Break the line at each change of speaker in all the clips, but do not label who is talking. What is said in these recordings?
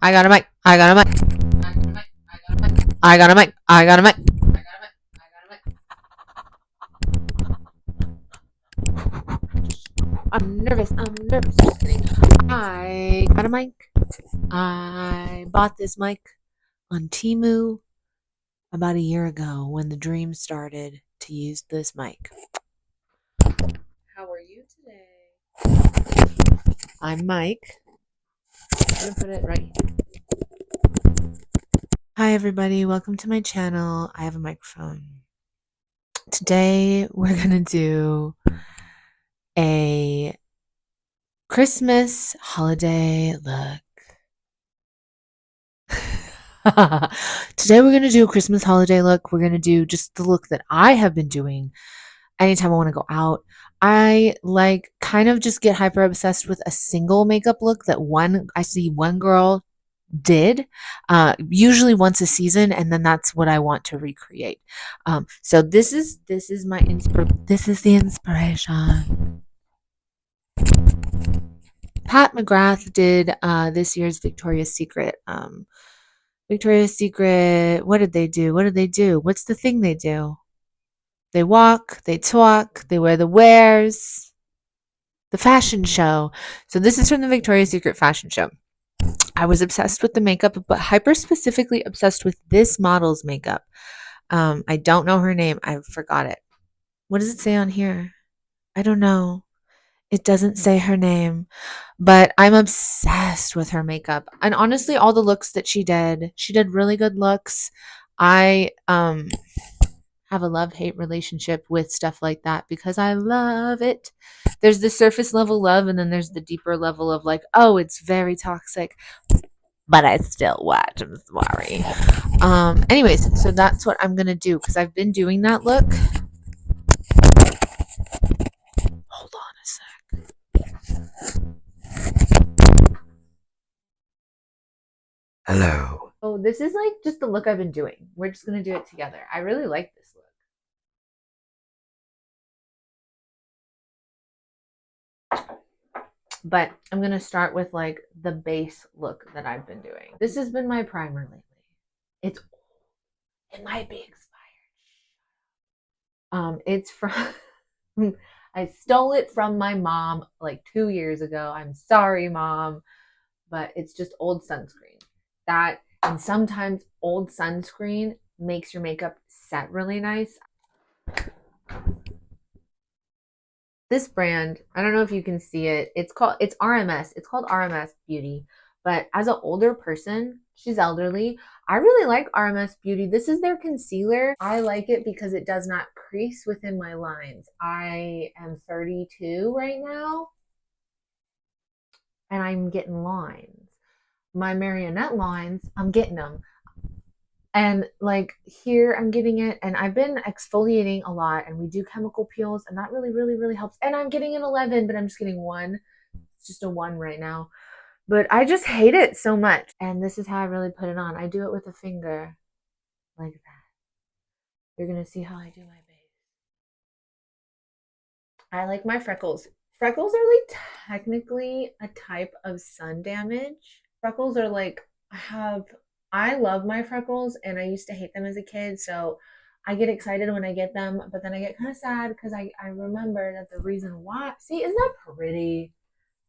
I got a mic. I got a mic. I got a mic. I got a mic. I'm nervous. I'm nervous. Just kidding. I got a mic. I bought this mic on Temu about a year ago when the dream started to use this mic. How are you today? I'm Mike. I'm going to put it right here. Hi, everybody. Welcome to my channel. I have a microphone. Today, we're going to do a Christmas holiday look. Today, we're going to do a Christmas holiday look. We're going to do just the look that I have been doing anytime I want to go out. I like kind of just get hyper obsessed with a single makeup look that I see one girl did usually once a season, and then that's what I want to recreate. So this is the inspiration. Pat McGrath did this year's Victoria's Secret. Victoria's Secret, what did they do? What's the thing they do? They walk, they talk, they wear the wares, the fashion show. So this is from the Victoria's Secret fashion show. I was obsessed with the makeup, but hyper specifically obsessed with this model's makeup. I don't know her name. I forgot it. What does it say on here? I don't know. It doesn't say her name, but I'm obsessed with her makeup. And honestly, all the looks that she did really good looks. I have a love-hate relationship with stuff like that because I love it. There's the surface level love, and then there's the deeper level of like, oh, it's very toxic, but I still watch. I'm sorry. Anyways, so that's what I'm gonna do because I've been doing that look. Hold on a sec. Hello. Oh, this is like just the look I've been doing. We're just gonna do it together. I really like this look. But I'm gonna start with like the base look that I've been doing. This has been my primer lately. It might be expired. It's from I stole it from my mom like 2 years ago. I'm sorry, Mom, but it's just old sunscreen. And sometimes old sunscreen makes your makeup set really nice. This brand, I don't know if you can see it. It's RMS. It's called RMS Beauty. But as an older person, she's elderly, I really like RMS Beauty. This is their concealer. I like it because it does not crease within my lines. I am 32 right now, and I'm getting lines. My marionette lines, I'm getting them. And like here, I'm getting it, and I've been exfoliating a lot, and we do chemical peels, and that really, really, really helps. And I'm getting an 11, but I'm just getting one. It's just a 1 right now. But I just hate it so much. And this is how I really put it on. I do it with a finger like that. You're going to see how I do my base. I like my freckles. Freckles are like technically a type of sun damage. Freckles are like, I love my freckles, and I used to hate them as a kid. So I get excited when I get them, but then I get kind of sad because I remember that the reason why, see, isn't that pretty?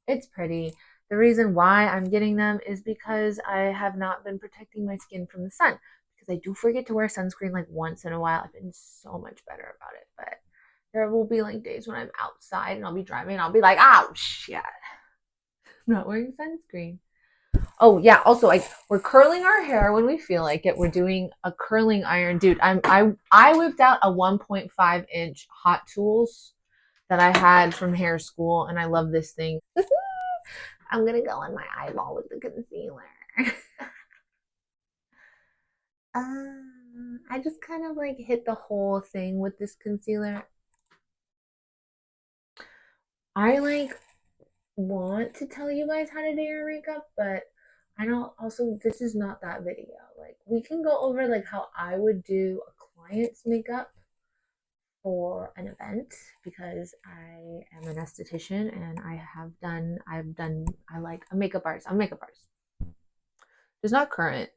It's pretty. The reason why I'm getting them is because I have not been protecting my skin from the sun, because I do forget to wear sunscreen like once in a while. I've been so much better about it, but there will be like days when I'm outside and I'll be driving and I'll be like, oh shit, I'm not wearing sunscreen. Oh yeah, also we're curling our hair when we feel like it. We're doing a curling iron. Dude, I whipped out a 1.5-inch Hot Tools that I had from hair school, and I love this thing. I'm gonna go on my eyeball with the concealer. I just kind of like hit the whole thing with this concealer. I like want to tell you guys how to do your makeup, but I know also this is not that video. Like we can go over like how I would do a client's makeup for an event, because I am an esthetician and I like a makeup artist. I'm a makeup artist. Just not current.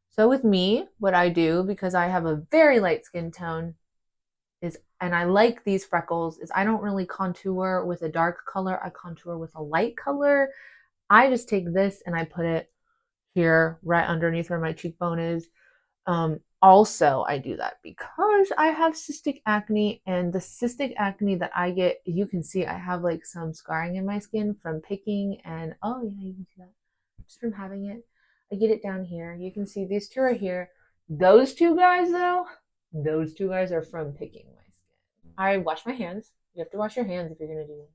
So with me, what I do, because I have a very light skin tone, is, and I like these freckles, is I don't really contour with a dark color. I contour with a light color. I just take this and I put it here right underneath where my cheekbone is. Also, I do that because I have cystic acne, and the cystic acne that I get, you can see I have like some scarring in my skin from picking, and oh yeah, you can see that just from having it. I get it down here. You can see these two are here. Those two guys, though, those two guys are from picking my skin. I wash my hands. You have to wash your hands if you're gonna do this.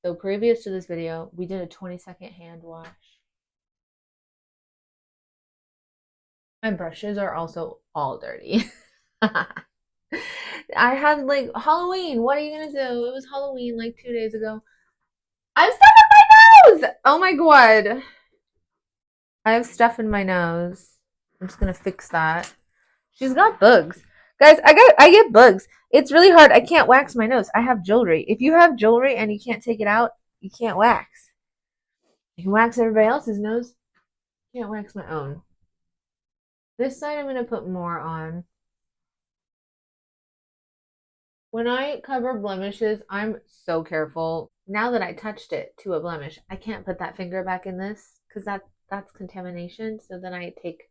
So previous to this video, we did a 20-second hand wash. My brushes are also all dirty. I had like Halloween. What are you gonna do? It was Halloween like 2 days ago. I have stuff in my nose! Oh my god. I have stuff in my nose. I'm just gonna fix that. She's got bugs. Guys, I get bugs. It's really hard. I can't wax my nose. I have jewelry. If you have jewelry and you can't take it out, you can't wax. You can wax everybody else's nose. You can't wax my own. This side I'm gonna put more on. When I cover blemishes, I'm so careful. Now that I touched it to a blemish, I can't put that finger back in this because that's contamination. So then I take,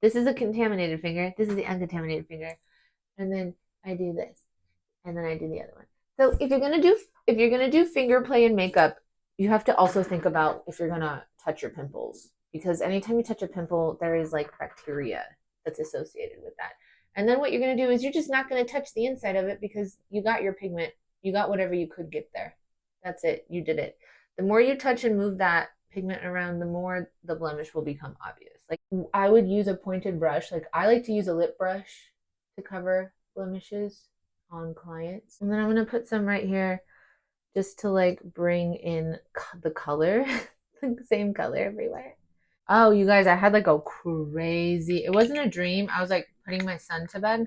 this is a contaminated finger, this is the uncontaminated finger, and then I do this, and then I do the other one. So if you're gonna do finger play in makeup, you have to also think about if you're gonna touch your pimples, because anytime you touch a pimple, there is like bacteria that's associated with that. And then what you're going to do is you're just not going to touch the inside of it because you got your pigment. You got whatever you could get there. That's it. You did it. The more you touch and move that pigment around, the more the blemish will become obvious. Like I would use a pointed brush. Like I like to use a lip brush to cover blemishes on clients. And then I'm going to put some right here just to like bring in the color, the same color everywhere. Oh, you guys, I had like a crazy, it wasn't a dream. I was like putting my son to bed,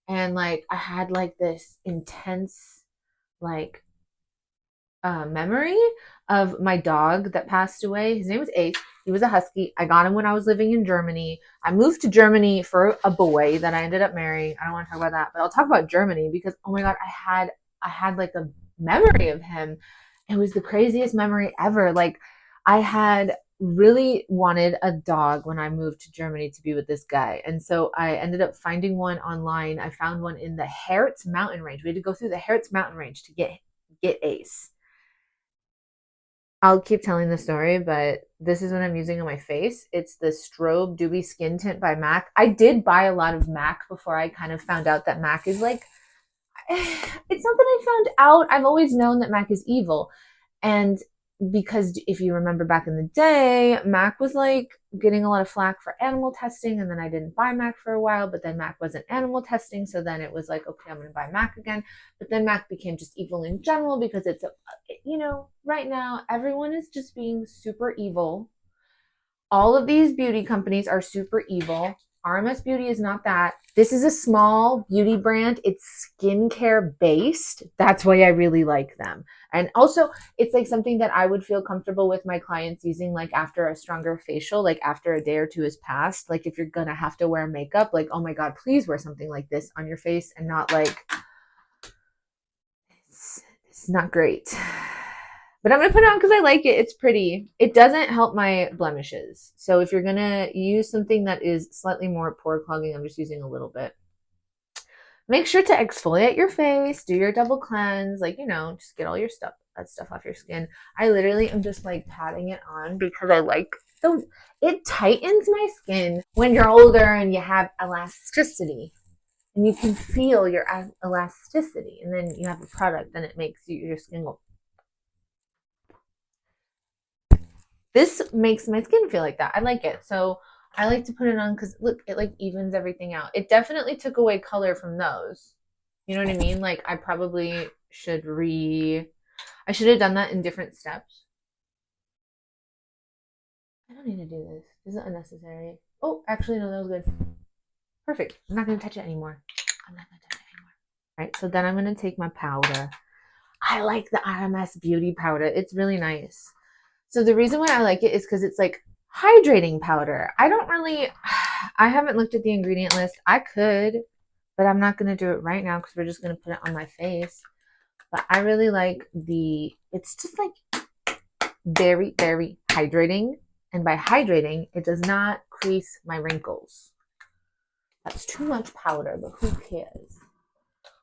and like I had like this intense like memory of my dog that passed away. His name was Ace. He was a husky. I got him when I was living in Germany. I moved to Germany for a boy that I ended up marrying. I don't want to talk about that, but I'll talk about Germany because oh my god, I had like a memory of him. It was the craziest memory ever. Like I had really wanted a dog when I moved to Germany to be with this guy. And so I ended up finding one online. I found one in the Harz mountain range. We had to go through the Harz mountain range to get Ace. I'll keep telling the story, but this is what I'm using on my face. It's the Strobe Dewey Skin Tint by MAC. I did buy a lot of MAC before I kind of found out that MAC is like, it's not that I found out. I've always known that MAC is evil. And because if you remember back in the day, MAC was like getting a lot of flack for animal testing, and then I didn't buy MAC for a while, but then MAC wasn't animal testing, so then it was like, okay, I'm going to buy MAC again. But then MAC became just evil in general because it's, you know, right now everyone is just being super evil. All of these beauty companies are super evil. RMS Beauty is not that. This is a small beauty brand. It's skincare based. That's why I really like them. And also, it's like something that I would feel comfortable with my clients using like after a stronger facial, like after a day or two has passed. Like if you're going to have to wear makeup, like, oh my God, please wear something like this on your face and not like, it's not great. But I'm going to put it on because I like it. It's pretty. It doesn't help my blemishes. So if you're going to use something that is slightly more pore clogging, I'm just using a little bit. Make sure to exfoliate your face, do your double cleanse, like, you know, just get all your stuff, that stuff off your skin. I literally am just like patting it on because I like the, it tightens my skin when you're older and you have elasticity. And you can feel your elasticity. And then you have a product, then it makes your skin go. This makes my skin feel like that. I like it. So I like to put it on because look, it like evens everything out. It definitely took away color from those. You know what I mean? Like I probably should I should have done that in different steps. I don't need to do this. This is unnecessary. Oh, actually, no, that was good. Perfect. I'm not going to touch it anymore. I'm not going to touch it anymore. All right, so then I'm going to take my powder. I like the RMS Beauty powder. It's really nice. So the reason why I like it is because it's like hydrating powder. I don't really, I haven't looked at the ingredient list. I could, but I'm not going to do it right now because we're just going to put it on my face. But I really like it's just like very, very hydrating. And by hydrating, it does not crease my wrinkles. That's too much powder, but who cares?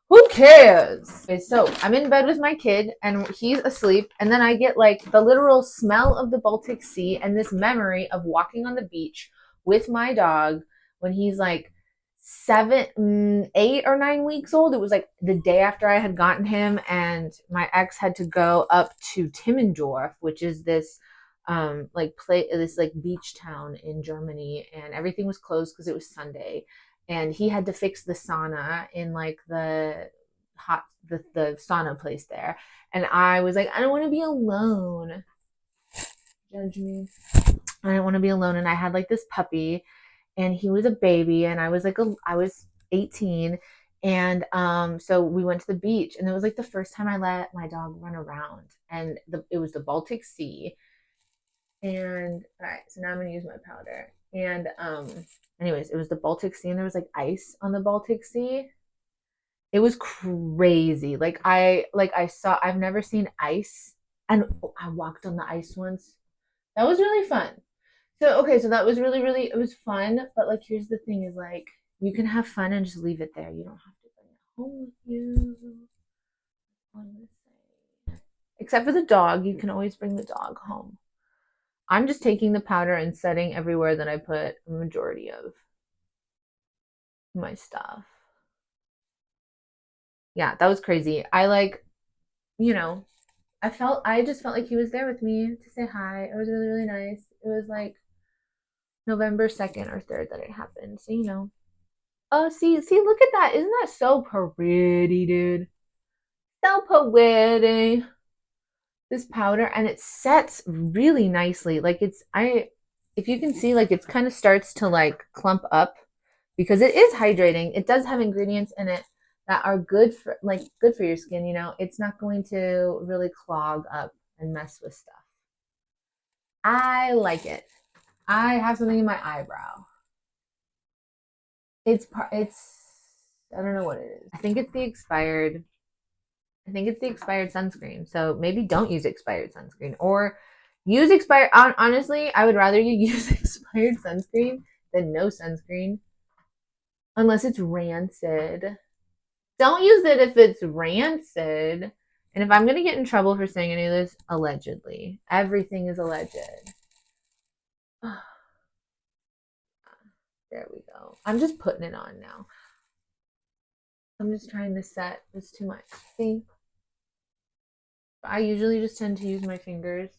Who cares? Okay, so I'm in bed with my kid and he's asleep, and then I get like the literal smell of the Baltic Sea and this memory of walking on the beach with my dog when he's like 8 or 9 weeks old. It was like the day after I had gotten him, and my ex had to go up to Timmendorf, which is this this like beach town in Germany, and everything was closed because it was Sunday, and he had to fix the sauna in like the sauna place there. And I was like, I don't want to be alone. Judge me. I didn't want to be alone. And I had like this puppy, and he was a baby, and I was 18. And so we went to the beach, and it was like the first time I let my dog run around, and it was the Baltic Sea. And all right, so now I'm gonna use my powder. And anyways, it was the Baltic Sea, and there was like ice on the Baltic Sea. It was crazy. I've never seen ice, and I walked on the ice once. That was really fun. So okay, so that was really it was fun, but like here's the thing is like you can have fun and just leave it there. You don't have to bring it home with you. Except for the dog, you can always bring the dog home. I'm just taking the powder and setting everywhere that I put a majority of my stuff. Yeah, that was crazy. You know, I just felt like he was there with me to say hi. It was really nice. It was like November 2nd or 3rd that it happened. So, Oh, see, look at that. Isn't that so pretty, dude? So pretty. This powder, and it sets really nicely. If you can see, like it's kind of starts to like clump up because it is hydrating. It does have ingredients in it that are good for your skin. It's not going to really clog up and mess with stuff. I like it. I have something in my eyebrow. It's I don't know what it is. I think it's the expired sunscreen. So maybe don't use expired sunscreen, or use expired. Honestly, I would rather you use expired sunscreen than no sunscreen, unless it's rancid. Don't use it if it's rancid. And if I'm going to get in trouble for saying any of this, allegedly. Everything is alleged. There we go. I'm just putting it on now. I'm just trying to set. It's too much. See? I usually just tend to use my fingers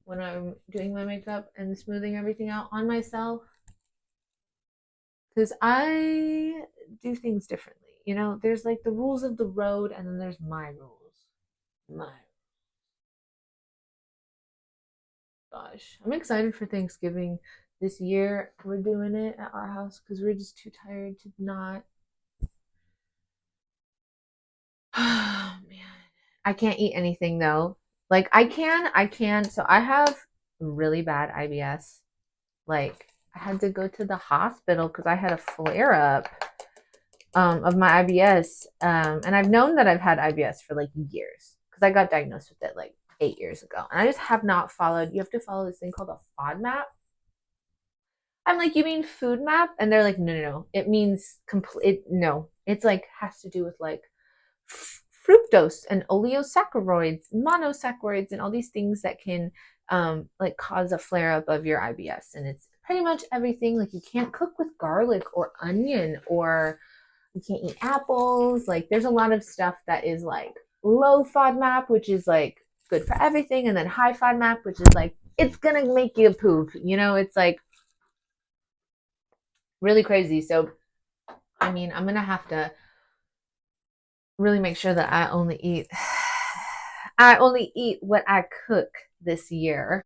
when I'm doing my makeup and smoothing everything out on myself, because I do things differently. There's like the rules of the road, and then there's my rules. My gosh, I'm excited for Thanksgiving this year. We're doing it at our house because we're just too tired to not. Oh man, I can't eat anything though. Like I can. So I have really bad IBS. Like I had to go to the hospital because I had a flare up of my IBS. And I've known that I've had IBS for like years because I got diagnosed with it like 8 years ago. And I just have not followed. You have to follow this thing called a FODMAP. I'm like, you mean food map? And they're like, no. It means complete. No, it's like has to do with like fructose and oleosaccharides, monosaccharides, and all these things that can like cause a flare up of your IBS. And it's pretty much everything. Like you can't cook with garlic or onion, or you can't eat apples. Like there's a lot of stuff that is like low FODMAP, which is like good for everything, and then high FODMAP, which is like it's gonna make you poop. It's like really crazy. So I mean, I'm gonna have to really make sure that I only eat what I cook this year.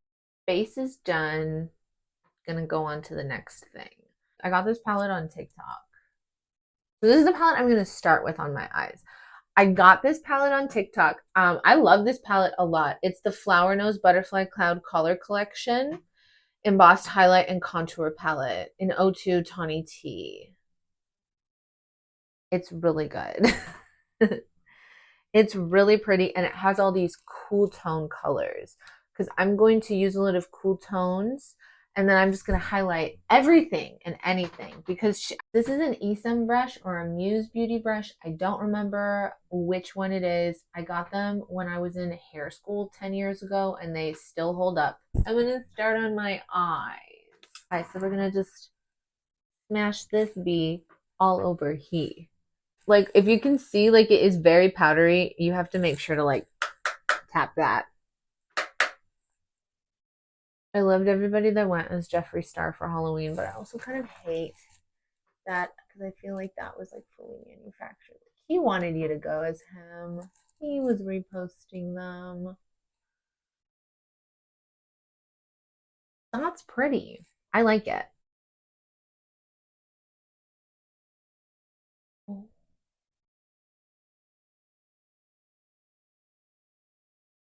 Base is done. Gonna go on to the next thing. I got this palette on TikTok. So this is the palette I'm gonna start with on my eyes. I got this palette on TikTok. I love this palette a lot. It's the Flower Nose Butterfly Cloud Color Collection Embossed Highlight and Contour Palette in 02 Tawny Tea. It's really good. It's really pretty and it has all these cool tone colors because I'm going to use a lot of cool tones and then I'm just going to highlight everything and anything because this is an Esem brush or a Muse Beauty brush. I don't remember which one it is. I got them when I was in hair school 10 years ago and they still hold up. I'm going to start on my eyes. All right, so we're going to just smash this bee all over here. Like, if you can see, like, it is very powdery, you have to make sure to, like, tap that. I loved everybody that went as Jeffree Star for Halloween, but I also kind of hate that because I feel like that was, like, fully manufactured. He wanted you to go as him. He was reposting them. That's pretty. I like it.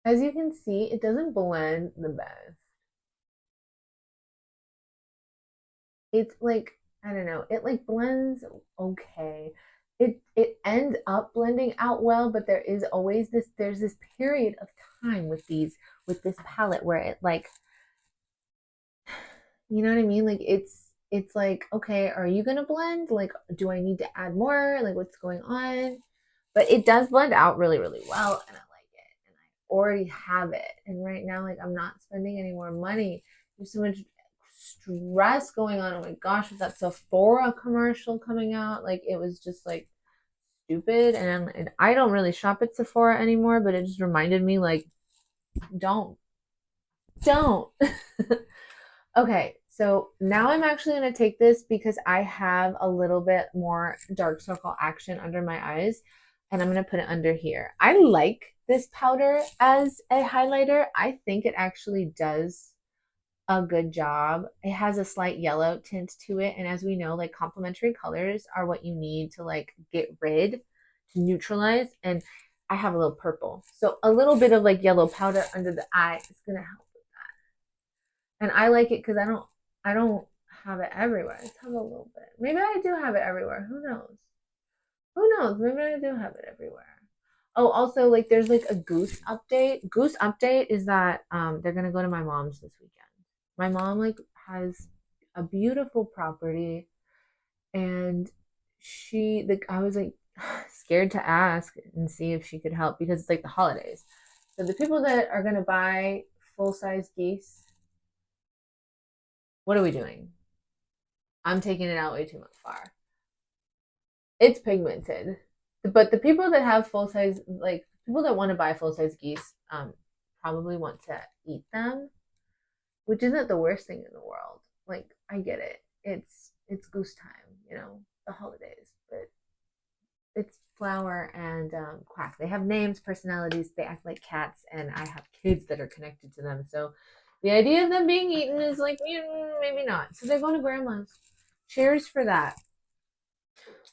As you can see, it doesn't blend the best. It's like, I don't know, it like blends okay. It ends up blending out well, but there is always there's this period of time with this palette where it like, you know what I mean? Like it's like, okay, are you gonna blend? Like, do I need to add more? Like, what's going on? But it does blend out really, really well, and I like it. And I already have it. And right now, like, I'm not spending any more money. There's so much stress going on. Oh my gosh, with that Sephora commercial coming out, like, it was just like stupid. And I don't really shop at Sephora anymore, but it just reminded me, like, don't. Okay, so now I'm actually going to take this because I have a little bit more dark circle action under my eyes and I'm going to put it under here. I like this powder as a highlighter. I think it actually does a good job. It has a slight yellow tint to it, and as we know, like, complementary colors are what you need to like get rid, to neutralize, and I have a little purple. So a little bit of like yellow powder under the eye is going to help. And I like it because I don't have it everywhere. I just have a little bit. Maybe I do have it everywhere. Who knows? Who knows? Maybe I do have it everywhere. Oh, also, like, there's like a Goose update. Goose update is that they're gonna go to my mom's this weekend. My mom like has a beautiful property, and I was like scared to ask and see if she could help because it's like the holidays. So the people that are gonna buy full size geese, what are we doing? I'm taking it out way too much far. It's pigmented, but the people that have full size, like people that want to buy full size geese, probably want to eat them, which isn't the worst thing in the world. Like, I get it. It's goose time, the holidays, but it's Flower and Quack. They have names, personalities. They act like cats, and I have kids that are connected to them. So the idea of them being eaten is like, maybe not. So they're going to grandma's. Cheers for that.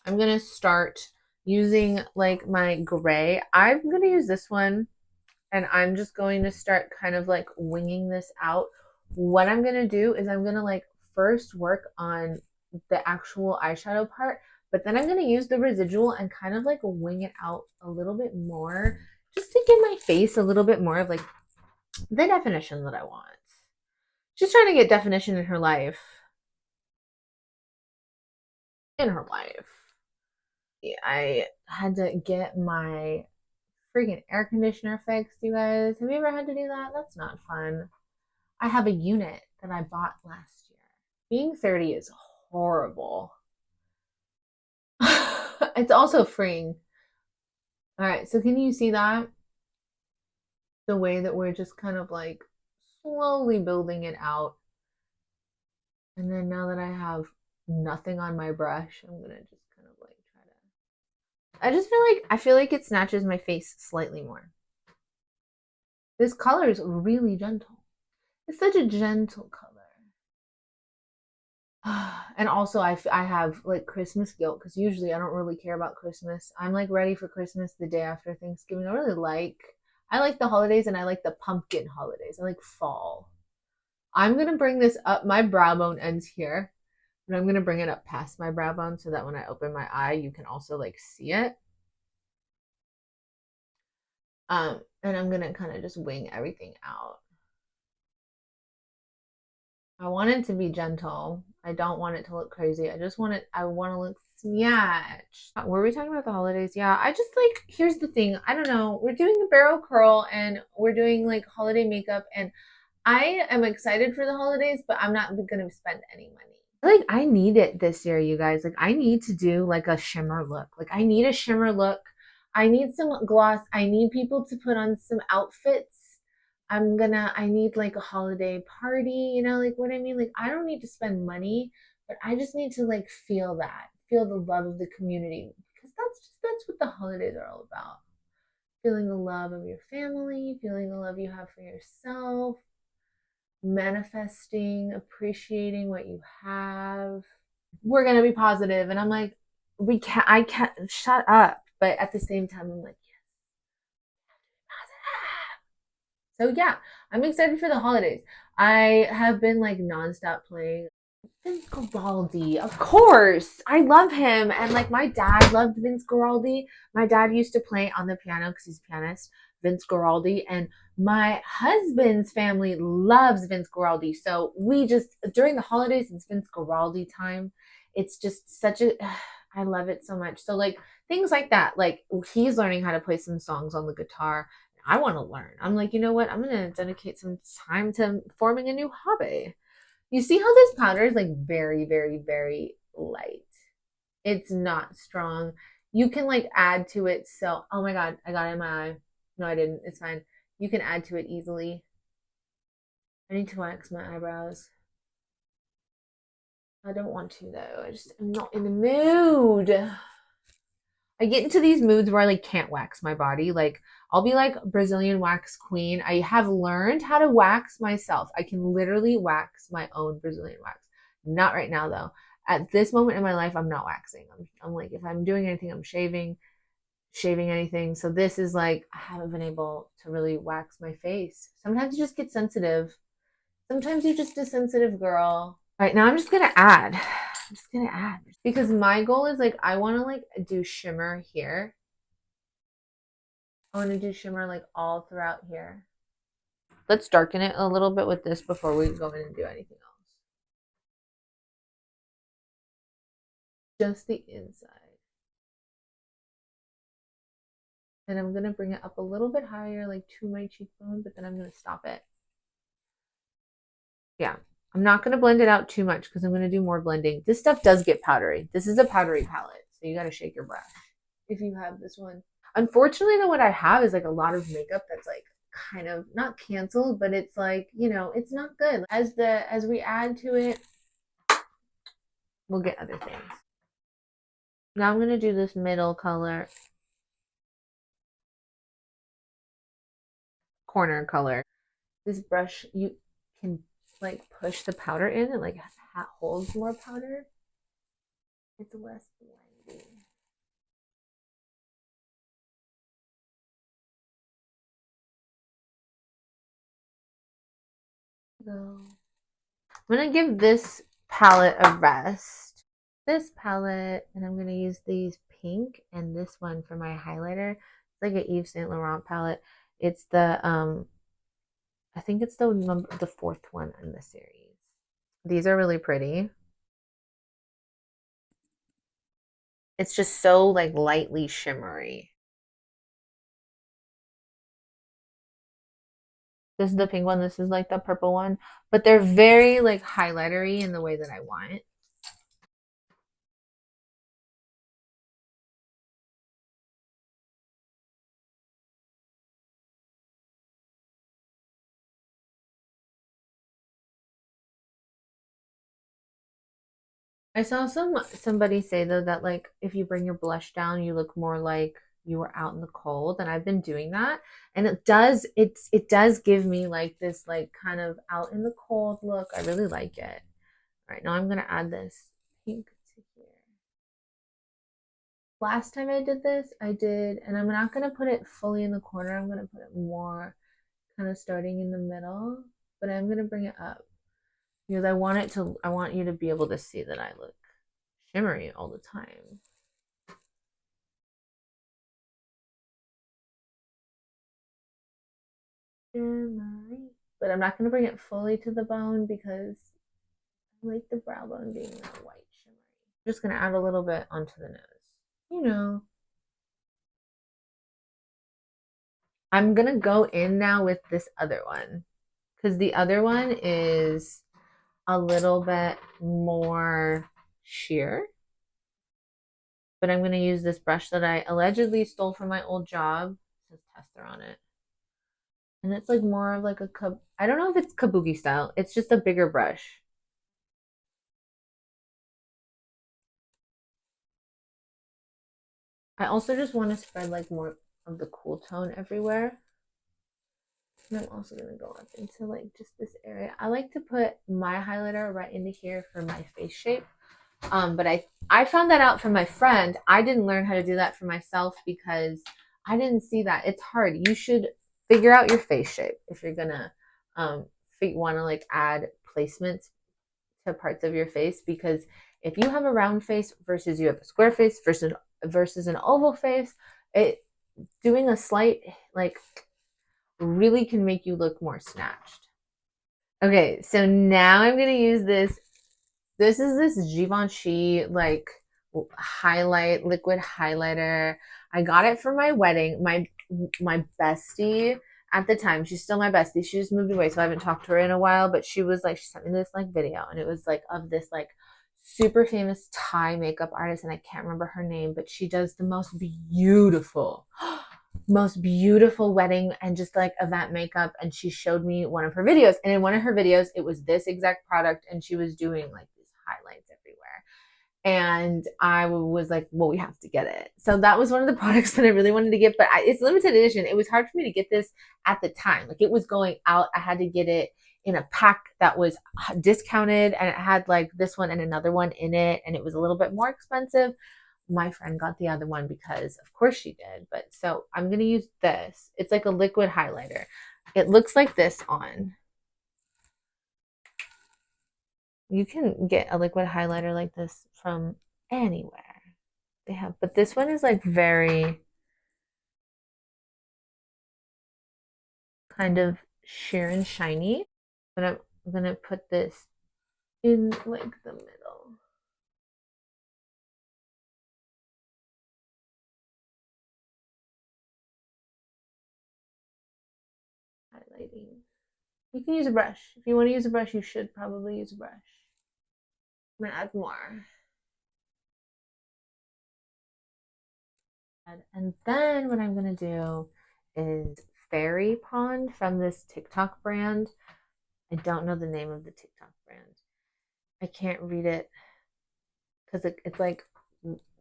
I'm going to start using like my gray. I'm going to use this one, and I'm just going to start kind of like winging this out. What I'm going to do is I'm going to like first work on the actual eyeshadow part, but then I'm going to use the residual and kind of like wing it out a little bit more just to give my face a little bit more of like the definition that I want. Just trying to get definition in her life. Yeah, I had to get my freaking air conditioner fixed, you guys. Have you ever had to do that? That's not fun. I have a unit that I bought last year. Being 30 is horrible. It's also freeing. All right, so can you see that? The way that we're just kind of like slowly building it out. And then now that I have nothing on my brush, I'm gonna just kind of like try to. I feel like it snatches my face slightly more. This color is really gentle. It's such a gentle color. And also, I have like Christmas guilt because usually I don't really care about Christmas. I'm like ready for Christmas the day after Thanksgiving. I like the holidays and I like the pumpkin holidays. I like fall. I'm gonna bring this up. My brow bone ends here, but I'm gonna bring it up past my brow bone so that when I open my eye, you can also like see it. And I'm gonna kind of just wing everything out. I want it to be gentle. I don't want it to look crazy. I want to look snatched. Were we talking about the holidays? Yeah, I just like, here's the thing. I don't know. We're doing a barrel curl and we're doing like holiday makeup, and I am excited for the holidays, but I'm not going to spend any money. Like, I need it this year, you guys. Like, I need to do like a shimmer look. Like, I need a shimmer look. I need some gloss. I need people to put on some outfits. I need like a holiday party, you know, like what I mean? Like, I don't need to spend money, but I just need to like feel the love of the community because that's what the holidays are all about. Feeling the love of your family, feeling the love you have for yourself, manifesting, appreciating what you have. We're gonna be positive, and I'm like, I can't shut up. But at the same time, I'm like, so yeah, I'm excited for the holidays. I have been like nonstop playing Vince Guaraldi, of course. I love him. And like my dad loved Vince Guaraldi. My dad used to play on the piano because he's a pianist, Vince Guaraldi. And my husband's family loves Vince Guaraldi. So we just, during the holidays, it's Vince Guaraldi time. It's just such a, I love it so much. So like things like that, like he's learning how to play some songs on the guitar. I want to learn. I'm like, you know what? I'm going to dedicate some time to forming a new hobby. You see how this powder is like very, very, very light. It's not strong. You can like add to it. So, oh my God, I got it in my eye. No, I didn't. It's fine. You can add to it easily. I need to wax my eyebrows. I don't want to though. I'm not in the mood. I get into these moods where I like can't wax my body. Like I'll be like Brazilian wax queen. I have learned how to wax myself. I can literally wax my own Brazilian wax. Not right now though. At this moment in my life, I'm not waxing. I'm like if I'm doing anything, I'm shaving anything. So this is like I haven't been able to really wax my face. Sometimes you just get sensitive. Sometimes you're just a sensitive girl. All right, now I'm just gonna add. I'm just gonna add because my goal is like I want to like do shimmer here. I want to do shimmer like all throughout here. Let's darken it a little bit with this before we go in and do anything else. Just the inside. And I'm gonna bring it up a little bit higher, like to my cheekbone, but then I'm gonna stop it. Yeah. I'm not gonna blend it out too much because I'm gonna do more blending. This stuff does get powdery. This is a powdery palette, so you gotta shake your brush if you have this one. Unfortunately, though, what I have is like a lot of makeup that's like kind of not canceled, but it's like, you know, it's not good. As we add to it, we'll get other things. Now I'm gonna do this middle color, corner color. This brush, you can like push the powder in and like holds more powder. It's less blendy. So I'm gonna give this palette a rest. This palette, and I'm gonna use these pink and this one for my highlighter. It's like an Yves Saint Laurent palette. It's the I think it's the fourth one in the series. These are really pretty. It's just so like lightly shimmery. This is the pink one. This is like the purple one, but they're very like highlightery in the way that I want. I saw somebody say though that like if you bring your blush down, you look more like you were out in the cold, and I've been doing that, and it does give me like this like kind of out in the cold look. I really like it. All right, now I'm going to add this pink to here. Last time I did this, and I'm not going to put it fully in the corner. I'm going to put it more kind of starting in the middle, but I'm going to bring it up because I want you to be able to see that I look shimmery all the time. Shimmery. But I'm not going to bring it fully to the bone because I like the brow bone being that white shimmery. I'm just going to add a little bit onto the nose. You know. I'm going to go in now with this other one because the other one is a little bit more sheer. But I'm going to use this brush that I allegedly stole from my old job. It says tester on it. And it's like more of like I don't know if it's kabuki style. It's just a bigger brush. I also just want to spread like more of the cool tone everywhere. And I'm also going to go up into like just this area. I like to put my highlighter right into here for my face shape. But I found that out from my friend. I didn't learn how to do that for myself because I didn't see that. It's hard. You should figure out your face shape if you're gonna want to like add placements to parts of your face, because if you have a round face versus you have a square face versus an oval face, it doing a slight like really can make you look more snatched. Okay, so now I'm gonna use this. This is this Givenchy like liquid highlighter. I got it for my wedding. My bestie at the time, she's still my bestie. She just moved away, so I haven't talked to her in a while. But she sent me this like video, and it was like of this like super famous Thai makeup artist, and I can't remember her name, but she does the most beautiful wedding and just like event makeup. And she showed me one of her videos, and in one of her videos it was this exact product, and she was doing like these highlights everywhere, and I was like, well, we have to get it. So that was one of the products that I really wanted to get, but it's limited edition. It was hard for me to get this at the time. Like, it was going out. I had to get it in a pack that was discounted, and it had like this one and another one in it, and it was a little bit more expensive. My friend got the other one because of course she did. But so I'm going to use this. It's like a liquid highlighter. It looks like this on. You can get a liquid highlighter like this from anywhere. They have, but this one is like very kind of sheer and shiny. But I'm going to put this in like the middle. Highlighting. You can use a brush. If you want to use a brush, you should probably use a brush. I'm going to add more. And then what I'm going to do is Fairy Pond from this TikTok brand. I don't know the name of the TikTok brand. I can't read it because it's like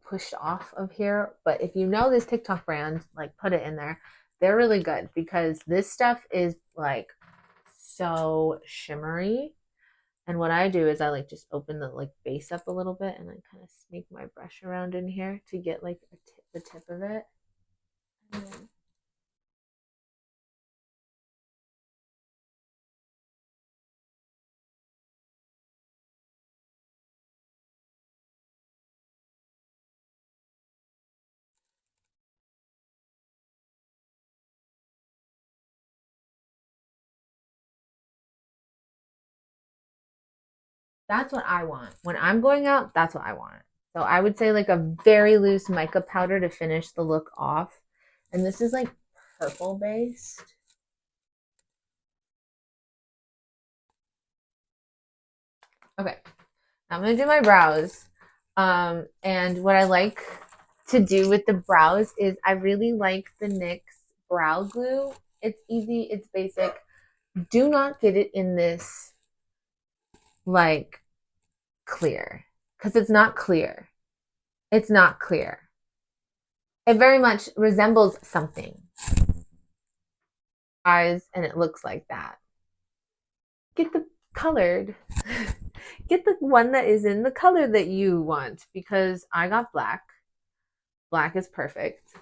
pushed off of here. But if you know this TikTok brand, like, put it in there. They're really good because this stuff is like so shimmery. And what I do is I like just open the like base up a little bit and then kind of sneak my brush around in here to get like the tip of it. And then that's what I want. When I'm going out, that's what I want. So I would say like a very loose mica powder to finish the look off. And this is like purple based. Okay, I'm gonna do my brows. And what I like to do with the brows is I really like the NYX brow glue. It's easy, it's basic. Do not get it in this like clear, because it's not clear. It's not clear. It very much resembles something. Eyes, and it looks like that. Get the colored. Get the one that is in the color that you want, because I got black. Black is perfect.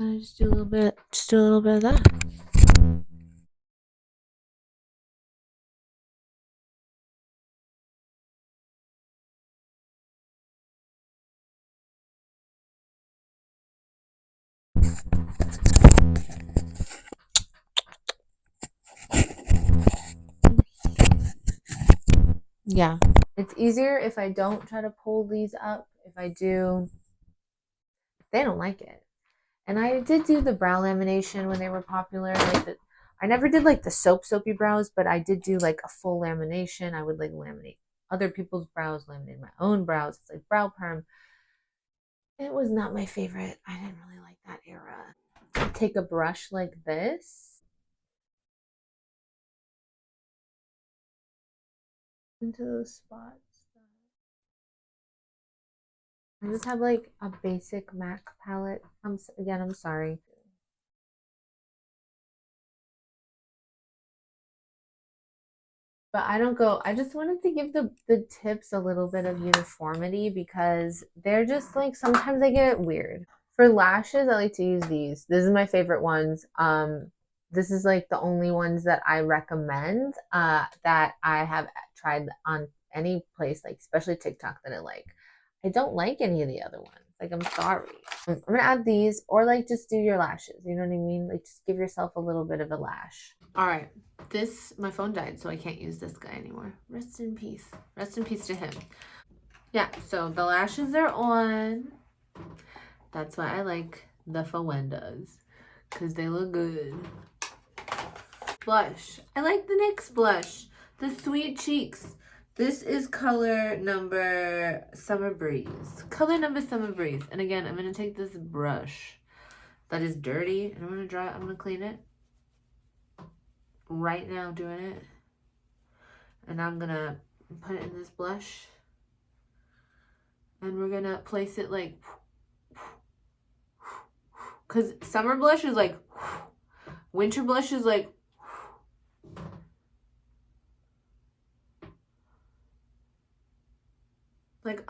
I just do a little bit, of that. Yeah. It's easier if I don't try to pull these up. If I do, they don't like it. And I did do the brow lamination when they were popular. I never did like the soapy brows, but I did do like a full lamination. I would like laminate other people's brows, laminate my own brows. It's like brow perm. It was not my favorite. I didn't really like that era. I'd take a brush like this into those spots. I just have like a basic MAC palette. I'm sorry. But I don't go, I just wanted to give the tips a little bit of uniformity, because they're just like, sometimes they get weird. For lashes, I like to use these. This is my favorite ones. This is like the only ones that I recommend, that I have tried on any place, like especially TikTok, that I like. I don't like any of the other ones. Like, I'm sorry. I'm gonna add these, or like just do your lashes. You know what I mean? Like, just give yourself a little bit of a lash. All right. My phone died, so I can't use this guy anymore. Rest in peace. Rest in peace to him. Yeah, so the lashes are on. That's why I like the fowendas, because they look good. Blush. I like the NYX blush. The Sweet Cheeks. This is color number Summer Breeze. Color number Summer Breeze. And again, I'm going to take this brush that is dirty, and I'm going to clean it. Right now, doing it. And I'm going to put it in this blush. And we're going to place it like, because summer blush is like, winter blush is like,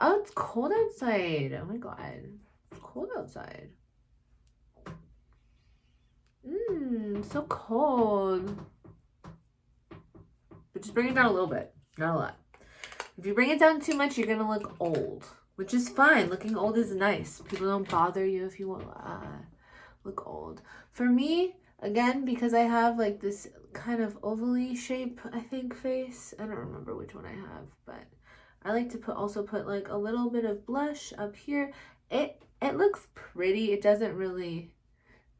oh, it's cold outside. Oh my god. It's cold outside. So cold. But just bring it down a little bit. Not a lot. If you bring it down too much, you're going to look old. Which is fine. Looking old is nice. People don't bother you if you want look old. For me, again, because I have like this kind of ovally shape, I think, face. I don't remember which one I have, but I like to also put like a little bit of blush up here. It looks pretty. It doesn't really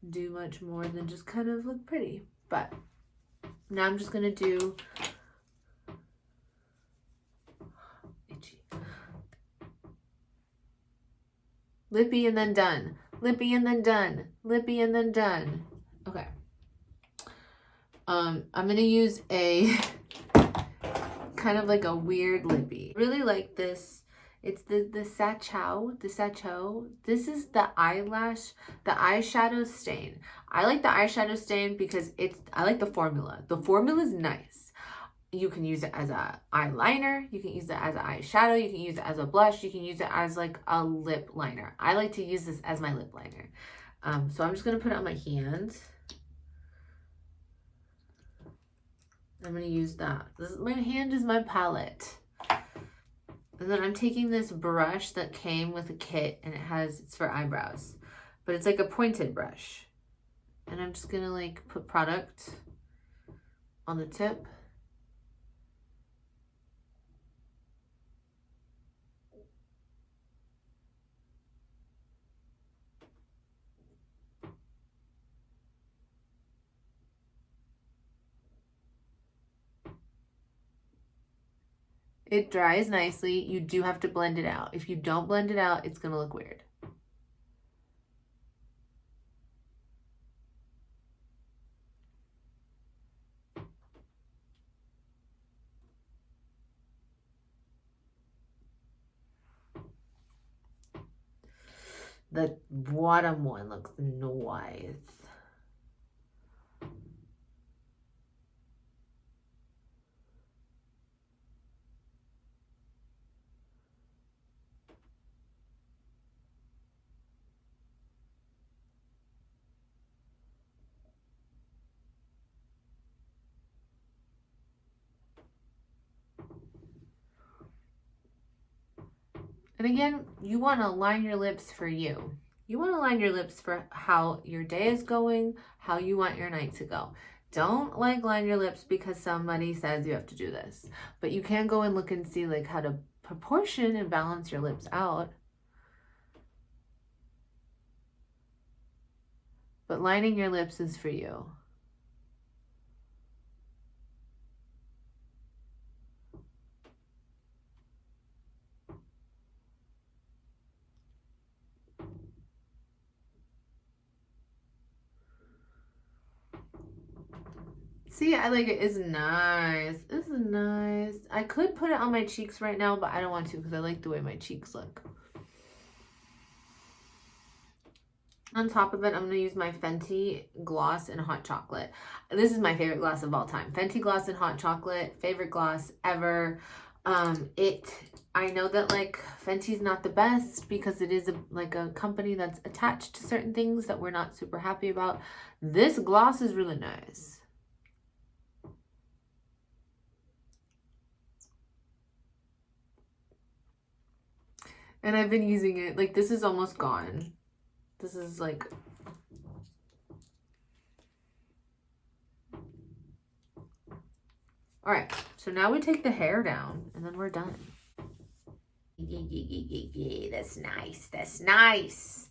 do much more than just kind of look pretty. But now I'm just gonna do lippy and then done. Lippy and then done. Lippy and then done. Okay. I'm gonna use a kind of like a weird lippy. Really like this. It's the Sacheu. This is the eyeshadow stain. I like the eyeshadow stain because I like the formula. The formula is nice. You can use it as a eyeliner. You can use it as an eyeshadow. You can use it as a blush. You can use it as like a lip liner. I like to use this as my lip liner. So I'm just gonna put it on my hand. I'm going to use that. My hand is my palette. And then I'm taking this brush that came with a kit, and it's for eyebrows. But it's like a pointed brush. And I'm just going to like put product on the tip. It dries nicely. You do have to blend it out. If you don't blend it out, it's going to look weird. The bottom one looks nice. And again, you want to line your lips for you. You want to line your lips for how your day is going, how you want your night to go. Don't like line your lips because somebody says you have to do this. But you can go and look and see like how to proportion and balance your lips out. But lining your lips is for you. See, I like it. It's nice. This is nice. I could put it on my cheeks right now, but I don't want to because I like the way my cheeks look. On top of it, I'm going to use my Fenty gloss in hot chocolate. This is my favorite gloss of all time. Fenty gloss in hot chocolate, favorite gloss ever. I know that like Fenty's not the best because it is like a company that's attached to certain things that we're not super happy about. This gloss is really nice. And I've been using it. Like, this is almost gone. This is like... Alright, so now we take the hair down, and then we're done. That's nice. That's nice.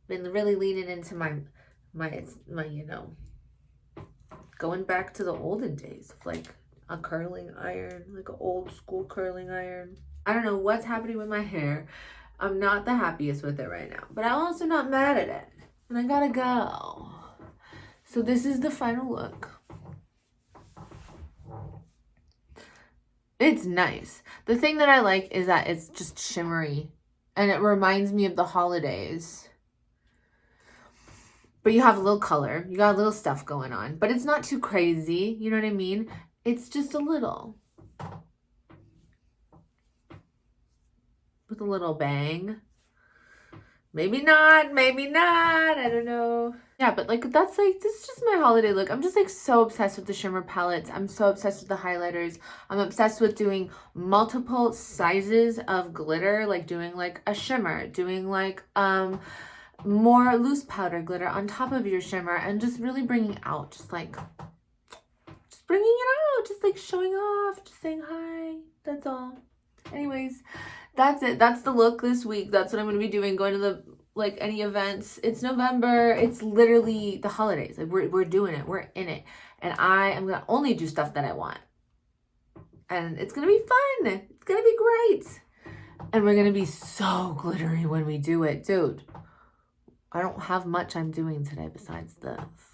Been really leaning into my, you know, going back to the olden days of like a curling iron, like an old school curling iron. I don't know what's happening with my hair. I'm not the happiest with it right now, but I'm also not mad at it. And I gotta go. So this is the final look. It's nice. The thing that I like is that it's just shimmery. And it reminds me of the holidays. But you have a little color. You got a little stuff going on. But it's not too crazy. You know what I mean? It's just a little. With a little bang. Maybe not. Maybe not. I don't know. Yeah, but like that's like, this is just my holiday look. I'm just like so obsessed with the shimmer palettes. I'm so obsessed with the highlighters. I'm obsessed with doing multiple sizes of glitter. Like doing like a shimmer. Doing like more loose powder glitter on top of your shimmer. And just really bringing out just like... bringing it out, just like showing off, just saying hi. That's all. Anyways, that's it. That's the look this week. That's what I'm going to be doing, going to the like any events. It's November. It's literally the holidays. Like we're doing it. We're in it. And I am going to only do stuff that I want. And it's going to be fun. It's going to be great. And we're going to be so glittery when we do it. Dude, I don't have much I'm doing today besides this.